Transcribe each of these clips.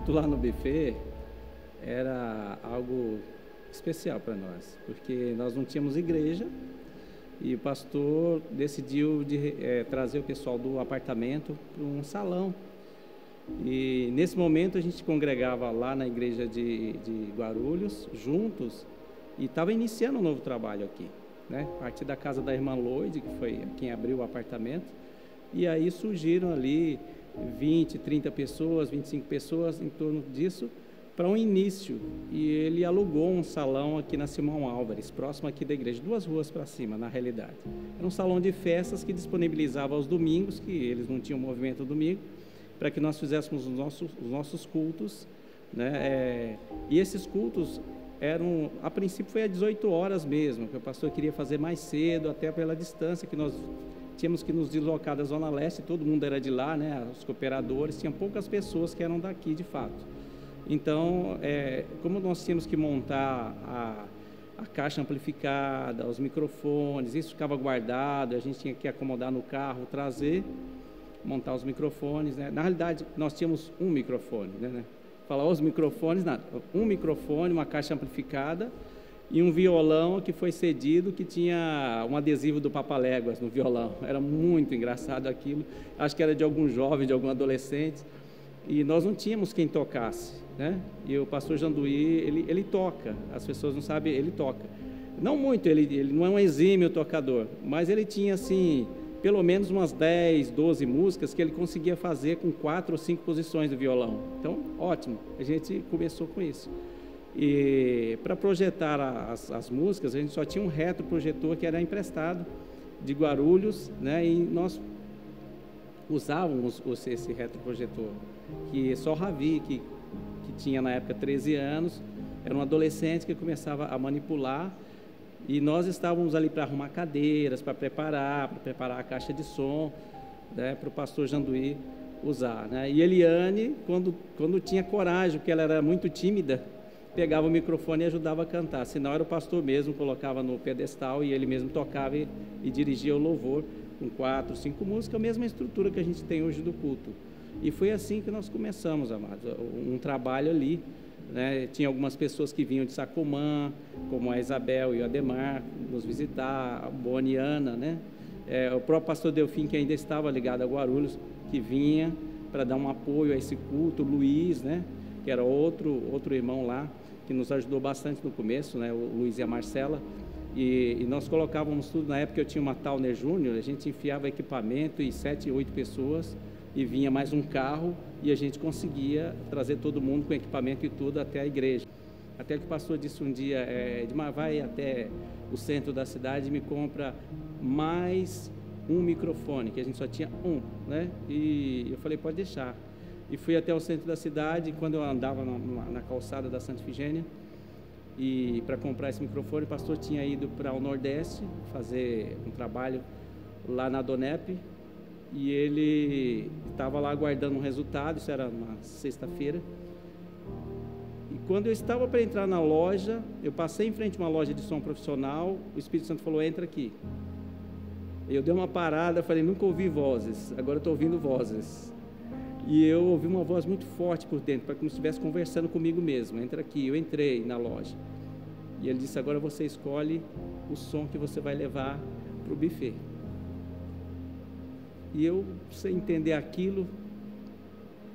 culto lá no buffet era algo especial para nós, porque nós não tínhamos igreja e o pastor decidiu trazer o pessoal do apartamento para um salão. E nesse momento a gente congregava lá na igreja de Guarulhos, juntos, e estava iniciando um novo trabalho aqui, né? A partir da casa da irmã Loide, que foi quem abriu o apartamento, e aí surgiram ali 20, 30 pessoas, 25 pessoas em torno disso, para um início, e ele alugou um salão aqui na Simão Álvares, próximo aqui da igreja, 2 ruas para cima, na realidade. Era um salão de festas que disponibilizava aos domingos, que eles não tinham movimento domingo, para que nós fizéssemos os nossos cultos, né? E esses cultos eram, a princípio foi às 18 horas mesmo, que o pastor queria fazer mais cedo, até pela distância que nós tínhamos que nos deslocar da Zona Leste, todo mundo era de lá, né? Os cooperadores, tinha poucas pessoas que eram daqui de fato. Então, como nós tínhamos que montar a caixa amplificada, os microfones, isso ficava guardado, a gente tinha que acomodar no carro, trazer, montar os microfones, né? Na realidade, nós tínhamos um microfone, né? Falar os microfones, nada. Um microfone, uma caixa amplificada e um violão que foi cedido, que tinha um adesivo do Papaléguas no violão. Era muito engraçado aquilo. Acho que era de algum jovem, de algum adolescente. E nós não tínhamos quem tocasse, né? E o pastor Janduí, ele toca. As pessoas não sabem, ele toca. Não muito, ele não é um exímio tocador, mas ele tinha, assim, pelo menos umas 10, 12 músicas que ele conseguia fazer com 4 ou 5 posições do violão. Então, ótimo, a gente começou com isso. E para projetar as músicas, a gente só tinha um retroprojetor que era emprestado de Guarulhos, né? E nós usávamos esse retroprojetor, que só o Ravi, que tinha na época 13 anos, era um adolescente que começava a manipular. E nós estávamos ali para arrumar cadeiras, para preparar a caixa de som, né, para o pastor Janduí usar, né? E Eliane, quando tinha coragem, porque ela era muito tímida, pegava o microfone e ajudava a cantar. Senão era o pastor mesmo, colocava no pedestal e ele mesmo tocava e dirigia o louvor com 4, 5 músicas, a mesma estrutura que a gente tem hoje do culto. E foi assim que nós começamos, amados, um trabalho ali, né? Tinha algumas pessoas que vinham de Sacomã, como a Isabel e o Ademar, nos visitar, a Boniana, né? O próprio pastor Delfim, que ainda estava ligado a Guarulhos, que vinha para dar um apoio a esse culto, o Luiz, né? Que era outro irmão lá, que nos ajudou bastante no começo, né? O Luiz e a Marcela, e nós colocávamos tudo. Na época eu tinha uma Towner Júnior, a gente enfiava equipamento e 7, 8 pessoas, e vinha mais um carro, e a gente conseguia trazer todo mundo com equipamento e tudo até a igreja. Até que o pastor disse um dia, Edmar, vai até o centro da cidade e me compra mais um microfone, que a gente só tinha um, né? E eu falei, pode deixar. E fui até o centro da cidade, e quando eu andava na calçada da Santa Ifigênia, e para comprar esse microfone, o pastor tinha ido para o Nordeste fazer um trabalho lá na Donep, e ele estava lá aguardando um resultado. Isso era uma sexta-feira, e quando eu estava para entrar na loja, eu passei em frente a uma loja de som profissional, o Espírito Santo falou, entra aqui. Eu dei uma parada, falei, nunca ouvi vozes, agora estou ouvindo vozes. E eu ouvi uma voz muito forte por dentro, para que eu estivesse conversando comigo mesmo, entra aqui. Eu entrei na loja, e ele disse, agora você escolhe o som que você vai levar para o buffet. E eu, sem entender aquilo,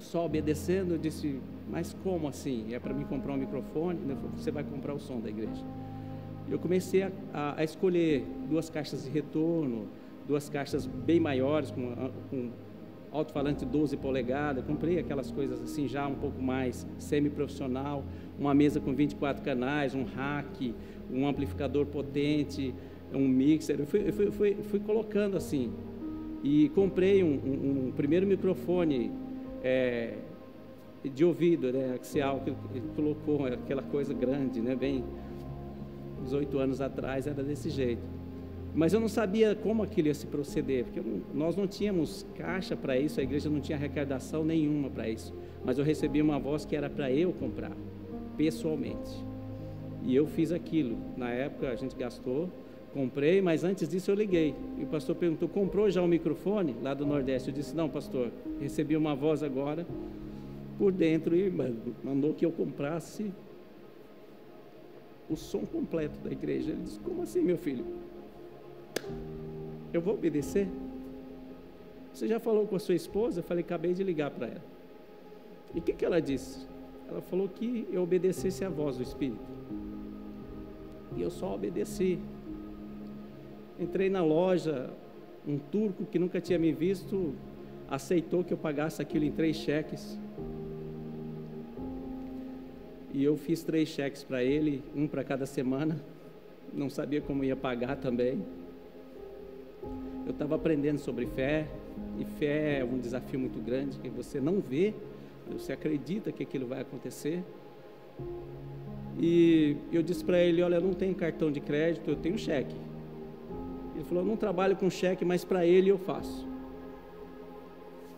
só obedecendo, eu disse, mas como assim? É para mim comprar um microfone? Ele falou, você vai comprar o som da igreja. Eu comecei a escolher 2 caixas de retorno, 2 caixas bem maiores, com alto-falante de 12 polegadas, comprei aquelas coisas assim já um pouco mais semi-profissional, uma mesa com 24 canais, um rack, um amplificador potente, um mixer. Eu fui colocando assim. E comprei um primeiro microfone de ouvido, né, axial, que ele colocou, aquela coisa grande, né, bem 18 anos atrás era desse jeito. Mas eu não sabia como aquilo ia se proceder, porque nós não tínhamos caixa para isso, a igreja não tinha arrecadação nenhuma para isso. Mas eu recebi uma voz que era para eu comprar, pessoalmente. E eu fiz aquilo. Na época a gente gastou, comprei, mas antes disso eu liguei. E o pastor perguntou, comprou já o microfone lá do Nordeste? Eu disse, não, pastor, recebi uma voz agora por dentro e mandou que eu comprasse o som completo da igreja. Ele disse: como assim, meu filho? Eu vou obedecer? Você já falou com a sua esposa? Eu falei: acabei de ligar para ela. E o que ela disse? Ela falou que eu obedecesse à voz do Espírito. E eu só obedeci. Entrei na loja, um turco que nunca tinha me visto aceitou que eu pagasse aquilo em 3 cheques. E eu fiz 3 cheques para ele, um para cada semana. Não sabia como ia pagar também. Eu estava aprendendo sobre fé, e fé é um desafio muito grande, que você não vê, você acredita que aquilo vai acontecer. E eu disse para ele: olha, eu não tenho cartão de crédito, eu tenho cheque. Ele falou: eu não trabalho com cheque, mas para ele eu faço.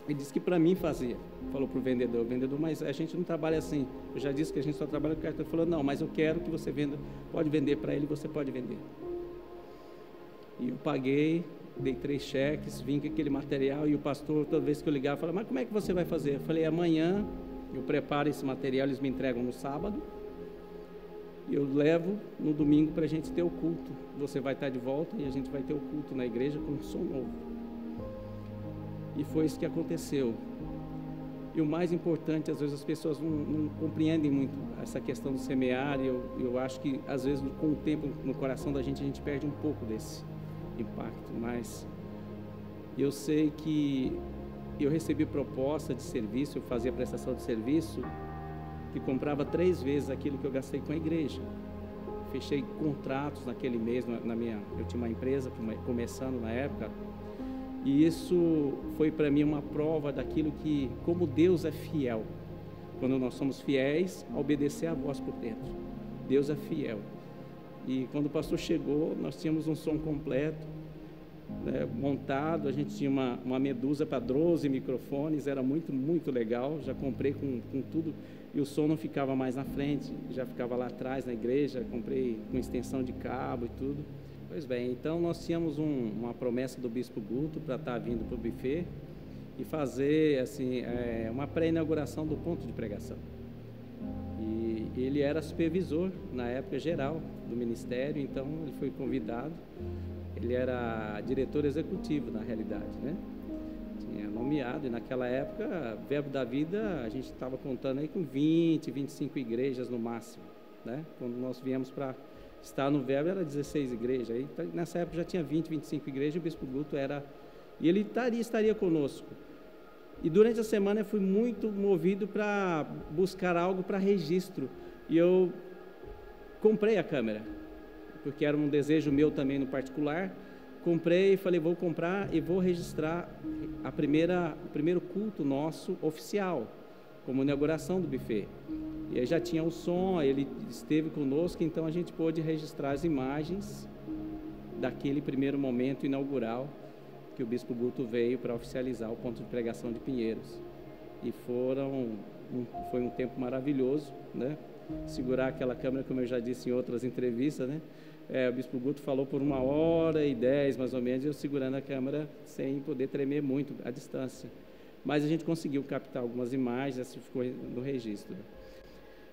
Ele disse que para mim fazia. Falou para o vendedor: mas a gente não trabalha assim. Eu já disse que a gente só trabalha com cartão. Ele falou: não, mas eu quero que você venda, pode vender para ele, você pode vender. E eu paguei, dei 3 cheques, vim com aquele material, e o pastor, toda vez que eu ligava, falava: mas como é que você vai fazer? Eu falei: amanhã eu preparo esse material, eles me entregam no sábado, e eu levo no domingo para a gente ter o culto. Você vai estar de volta e a gente vai ter o culto na igreja com um som novo. E foi isso que aconteceu. E o mais importante, às vezes as pessoas não compreendem muito essa questão do semear, e eu acho que às vezes com o tempo no coração da gente, a gente perde um pouco desse impacto. Mas eu sei que eu recebi proposta de serviço, eu fazia prestação de serviço, que comprava 3 vezes aquilo que eu gastei com a igreja. Fechei contratos naquele mês, eu tinha uma empresa começando na época, e isso foi para mim uma prova daquilo que, como Deus é fiel, quando nós somos fiéis a obedecer a voz por dentro. Deus é fiel. E quando o pastor chegou, nós tínhamos um som completo, né, montado. A gente tinha uma Medusa para 12 microfones, era muito, muito legal. Já comprei com tudo, e o som não ficava mais na frente, já ficava lá atrás na igreja. Comprei com extensão de cabo e tudo. Pois bem, então nós tínhamos uma promessa do Bispo Guto para estar vindo para o buffet e fazer assim, uma pré-inauguração do ponto de pregação. E ele era supervisor na época geral do ministério, então ele foi convidado. Ele era diretor executivo, na realidade, né? Tinha nomeado, e naquela época, Verbo da Vida, a gente estava contando aí com 20, 25 igrejas no máximo, né? Quando nós viemos para estar no Verbo, era 16 igrejas. Aí, nessa época já tinha 20, 25 igrejas, e o Bispo Guto era... E ele estaria conosco. E durante a semana eu fui muito movido para buscar algo para registro. E eu comprei a câmera, porque era um desejo meu também no particular. Comprei e falei: vou comprar e vou registrar o primeiro culto nosso oficial, como inauguração do buffet. E aí já tinha o som, ele esteve conosco, então a gente pôde registrar as imagens daquele primeiro momento inaugural que o Bispo Guto veio para oficializar o ponto de pregação de Pinheiros. E foi um tempo maravilhoso, né? Segurar aquela câmera, como eu já disse em outras entrevistas, né? O Bispo Guto falou por 1h10, mais ou menos, eu segurando a câmera sem poder tremer muito à distância. Mas a gente conseguiu captar algumas imagens, assim ficou no registro.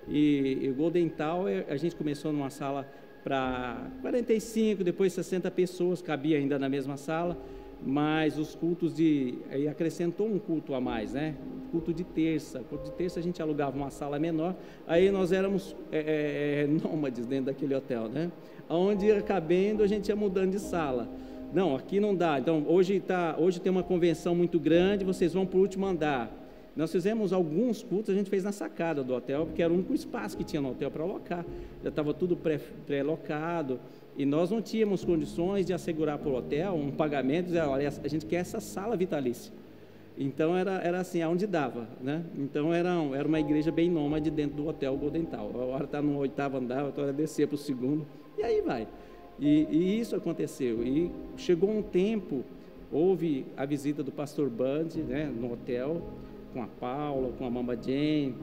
E o Golden Tower, a gente começou numa sala para 45, depois 60 pessoas, cabia ainda na mesma sala, mas os cultos aí acrescentou um culto a mais, né? Culto de terça a gente alugava uma sala menor, aí nós éramos nômades dentro daquele hotel, né? Onde ia cabendo, a gente ia mudando de sala. Não, aqui não dá, então hoje tem uma convenção muito grande, vocês vão para o último andar. Nós fizemos alguns cultos, a gente fez na sacada do hotel, porque era o único espaço que tinha no hotel para alocar, já estava tudo pré-locado, e nós não tínhamos condições de assegurar para o hotel um pagamento, dizer: olha, a gente quer essa sala vitalícia. Então era assim, aonde dava, né? Então era uma igreja bem nômade dentro do hotel Golden Tower. A hora está no 8º andar, a hora descer para o 2º, e aí vai. E isso aconteceu, e chegou um tempo, houve a visita do pastor Band, né, no hotel, com a Paula, com a Mama Jane,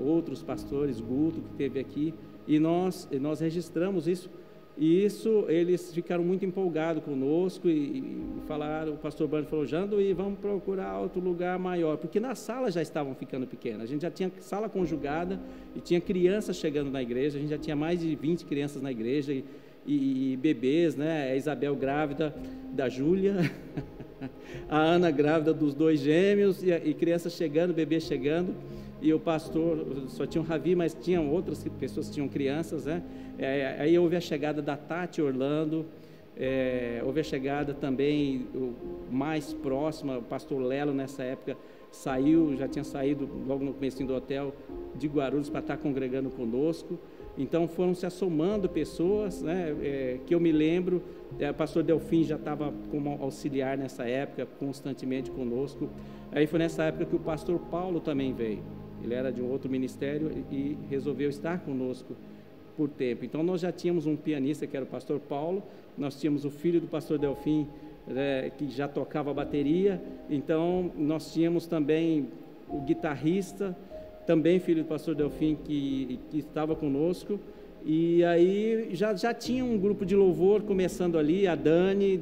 outros pastores, Guto, que esteve aqui, e nós registramos isso, E isso, eles ficaram muito empolgados conosco e falaram, o pastor Bando falou, Janduí, vamos procurar outro lugar maior, porque nas salas já estavam ficando pequenas, a gente já tinha sala conjugada e tinha crianças chegando na igreja, a gente já tinha mais de 20 crianças na igreja e bebês, né? A Isabel grávida da Júlia, a Ana grávida dos 2 gêmeos e crianças chegando, bebês chegando. E o pastor, só tinha o Ravi, mas tinham outras pessoas que tinham crianças, né? Aí houve a chegada da Tati Orlando, houve a chegada também mais próxima, o pastor Lelo nessa época já tinha saído logo no comecinho do hotel de Guarulhos para estar congregando conosco. Então foram se assomando pessoas, né? Que eu me lembro, o pastor Delfim já estava como auxiliar nessa época, constantemente conosco. Aí foi nessa época que o pastor Paulo também veio. Ele era de um outro ministério e resolveu estar conosco por tempo. Então nós já tínhamos um pianista que era o pastor Paulo, nós tínhamos o filho do pastor Delfim, que já tocava bateria, então nós tínhamos também o guitarrista, também filho do pastor Delfim, que estava conosco, e aí já tinha um grupo de louvor começando ali, a Dani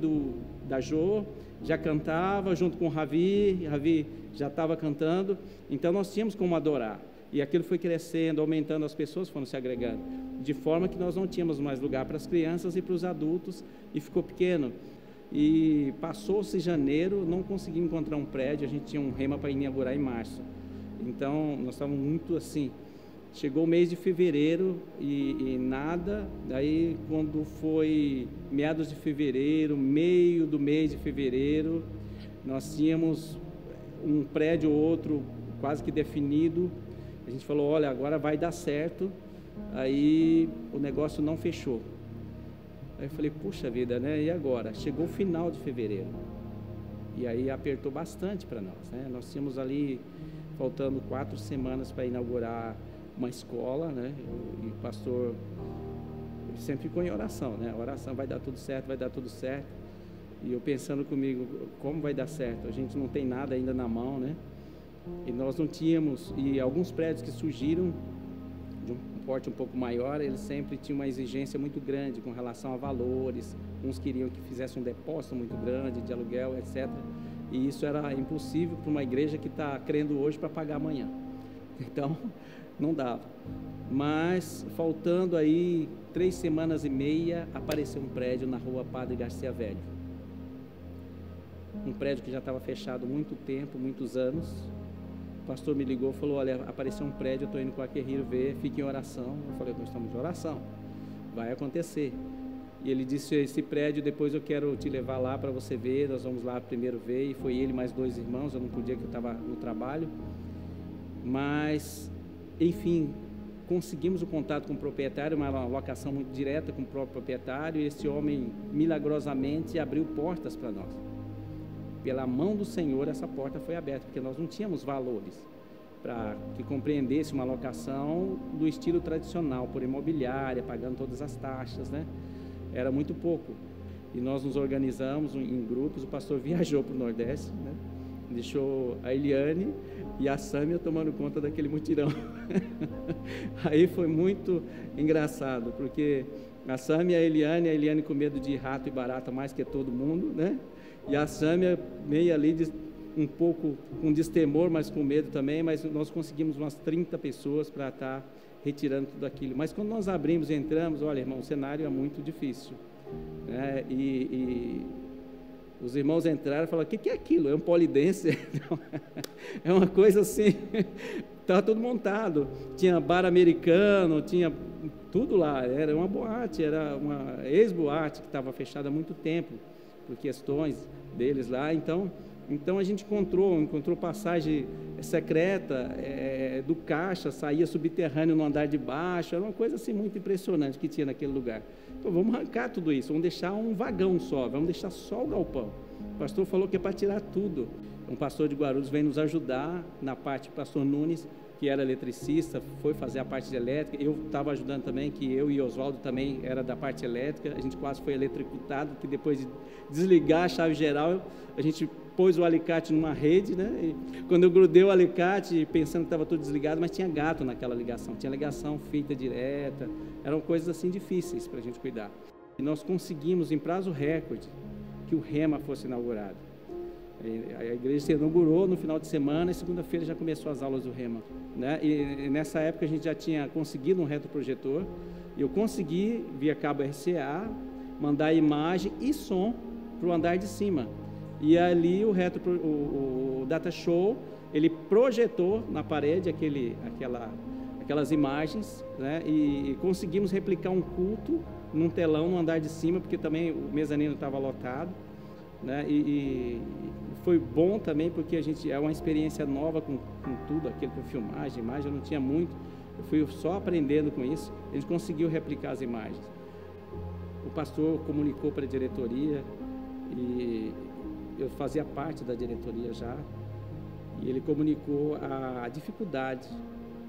da Jô já cantava junto com o Ravi já estava cantando, então nós tínhamos como adorar, e aquilo foi crescendo, aumentando, as pessoas foram se agregando, de forma que nós não tínhamos mais lugar para as crianças e para os adultos, e ficou pequeno, e passou-se janeiro, não consegui encontrar um prédio, a gente tinha um rema para inaugurar em março, então nós estávamos muito assim, chegou o mês de fevereiro e nada, daí quando foi meados de fevereiro, meio do mês de fevereiro, nós tínhamos um prédio ou outro quase que definido, a gente falou, olha, agora vai dar certo, aí o negócio não fechou. Aí eu falei, puxa vida, né? E agora? Chegou o final de fevereiro, e aí apertou bastante para nós, né? Nós tínhamos ali, faltando 4 semanas para inaugurar uma escola, né? E o pastor sempre ficou em oração, né? Oração, vai dar tudo certo, vai dar tudo certo. E eu pensando comigo, como vai dar certo? A gente não tem nada ainda na mão, né? E nós não tínhamos, e alguns prédios que surgiram de um porte um pouco maior, eles sempre tinham uma exigência muito grande com relação a valores. Uns queriam que fizesse um depósito muito grande de aluguel, etc. E isso era impossível para uma igreja que está crendo hoje para pagar amanhã. Então, não dava. Mas, faltando aí 3 semanas e meia, apareceu um prédio na rua Padre Garcia Velho. Um prédio que já estava fechado há muito tempo, muitos anos. O pastor me ligou e falou, olha, apareceu um prédio, eu estou indo com a Querrir ver, fique em oração. Eu falei, nós estamos em oração, vai acontecer. E ele disse, esse prédio depois eu quero te levar lá para você ver, nós vamos lá primeiro ver. E foi ele mais 2 irmãos, eu não podia, que eu estava no trabalho. Mas, enfim, conseguimos o contato com o proprietário, uma locação muito direta com o próprio proprietário, e esse homem milagrosamente abriu portas para nós. Pela mão do Senhor essa porta foi aberta, porque nós não tínhamos valores para que compreendesse uma locação do estilo tradicional, por imobiliária, pagando todas as taxas, né? Era muito pouco. E nós nos organizamos em grupos, o pastor viajou para o Nordeste, né? Deixou a Eliane e a Sâmia tomando conta daquele mutirão. Aí foi muito engraçado, porque a Sâmia e a Eliane com medo de rato e barata mais que todo mundo, né? E a Sâmia meio ali, um pouco com destemor, mas com medo também, mas nós conseguimos umas 30 pessoas para estar retirando tudo aquilo. Mas quando nós abrimos e entramos, olha, irmão, o cenário é muito difícil, né? E os irmãos entraram e falaram, o que é aquilo? É um polidense? É uma coisa assim, estava tudo montado, tinha bar americano, tinha tudo lá, era uma boate, era uma ex-boate que estava fechada há muito tempo, por questões deles lá. Então a gente encontrou passagem secreta do caixa, saía subterrâneo no andar de baixo, era uma coisa assim muito impressionante que tinha naquele lugar. Então vamos arrancar tudo isso, vamos deixar um vagão só, vamos deixar só o galpão. O pastor falou que é para tirar tudo. Um pastor de Guarulhos vem nos ajudar na parte, o pastor Nunes, que era eletricista, foi fazer a parte de elétrica. Eu estava ajudando também, que eu e Oswaldo também era da parte elétrica. A gente quase foi eletrocutado, que depois de desligar a chave geral, a gente pôs o alicate numa rede, né? E quando eu grudei o alicate, pensando que estava tudo desligado, mas tinha gato naquela ligação, tinha ligação feita direta, eram coisas assim difíceis para a gente cuidar. E nós conseguimos, em prazo recorde, que o Rema fosse inaugurado. A igreja se inaugurou no final de semana e segunda-feira já começou as aulas do Rema, né? E nessa época a gente já tinha conseguido um retroprojetor. Eu consegui, via cabo RCA, mandar imagem e som para o andar de cima. E ali o Data Show, ele projetou na parede aquelas imagens, né? E conseguimos replicar um culto num telão no andar de cima, porque também o mezanino estava lotado, né? E foi bom também, porque é uma experiência nova com tudo aquilo, com filmagem, imagem, eu não tinha muito, eu fui só aprendendo com isso. A gente conseguiu replicar as imagens. O pastor comunicou para a diretoria, e eu fazia parte da diretoria já, e ele comunicou a dificuldade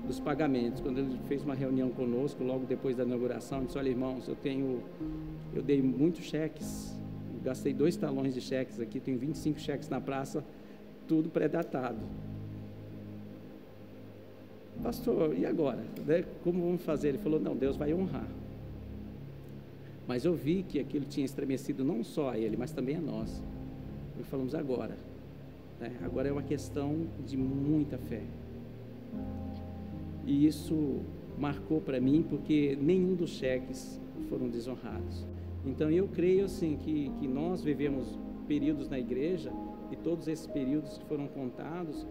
dos pagamentos. Quando ele fez uma reunião conosco, logo depois da inauguração, ele disse: olha, irmãos, eu dei muitos cheques, gastei 2 talões de cheques aqui, tenho 25 cheques na praça, tudo pré-datado. Pastor, e agora? Como vamos fazer? Ele falou: não, Deus vai honrar. Mas eu vi que aquilo tinha estremecido não só a ele, mas também a nós. E falamos: agora, né? Agora é uma questão de muita fé. E isso marcou para mim, porque nenhum dos cheques foram desonrados. Então eu creio assim que nós vivemos períodos na igreja, e todos esses períodos foram contados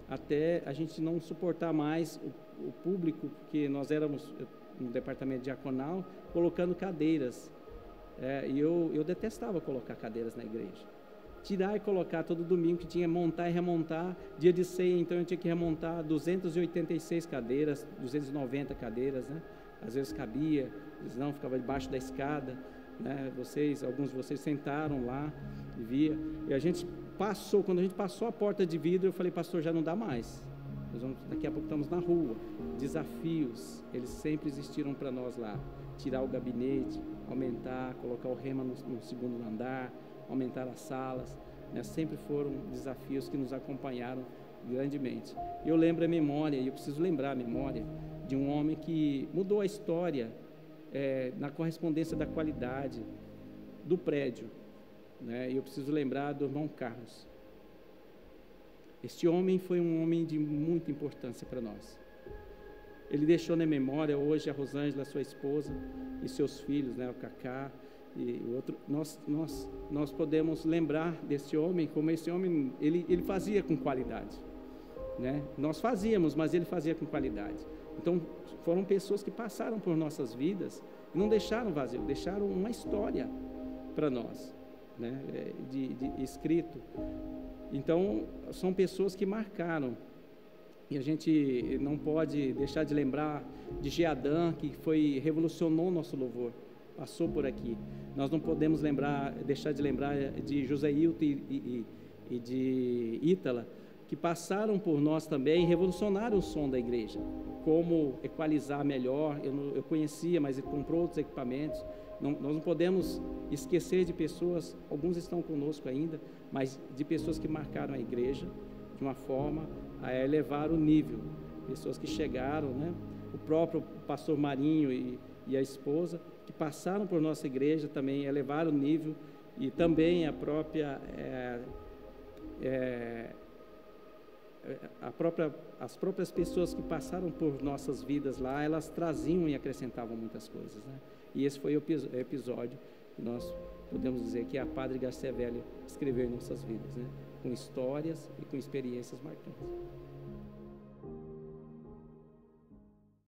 até a gente não suportar mais o público, porque nós éramos no departamento diaconal colocando cadeiras, e eu detestava colocar cadeiras na igreja, tirar e colocar todo domingo, que tinha montar e remontar. Dia de ceia, então eu tinha que remontar 286 cadeiras, 290 cadeiras, né? Às vezes cabia, às não, ficava debaixo da escada, né? Alguns de vocês sentaram lá e via, e a gente passou, quando a gente passou a porta de vidro, eu falei: pastor, já não dá mais, daqui a pouco estamos na rua. Desafios, eles sempre existiram para nós lá: tirar o gabinete, aumentar, colocar o Rema no segundo andar, aumentar as salas, né? Sempre foram desafios que nos acompanharam grandemente. Eu lembro a memória, e eu preciso lembrar a memória de um homem que mudou a história na correspondência da qualidade do prédio, né? Eu preciso lembrar do irmão Carlos. Este homem foi um homem de muita importância para nós. Ele deixou na memória hoje a Rosângela, sua esposa, e seus filhos, né? O Cacá e o outro. Nós podemos lembrar desse homem, como esse homem, ele fazia com qualidade, né? Nós fazíamos, mas ele fazia com qualidade. Então foram pessoas que passaram por nossas vidas e não deixaram vazio, deixaram uma história para nós, né? De escrito. Então são pessoas que marcaram, e a gente não pode deixar de lembrar de Geadã, que revolucionou o nosso louvor, passou por aqui. Nós não podemos deixar de lembrar de José Hilton e de Ítala, que passaram por nós também e revolucionaram o som da igreja, como equalizar melhor. Eu conhecia, mas ele comprou outros equipamentos. Nós não podemos esquecer de pessoas, alguns estão conosco ainda, mas de pessoas que marcaram a igreja de uma forma a elevar o nível, pessoas que chegaram, né? O próprio pastor Marinho e a esposa, que passaram por nossa igreja também, elevaram o nível, e também as próprias pessoas que passaram por nossas vidas lá, elas traziam e acrescentavam muitas coisas, né? E esse foi o episódio que nós podemos dizer que a Padre Garcia Velho escreveu em nossas vidas, né? Com histórias e com experiências marcantes.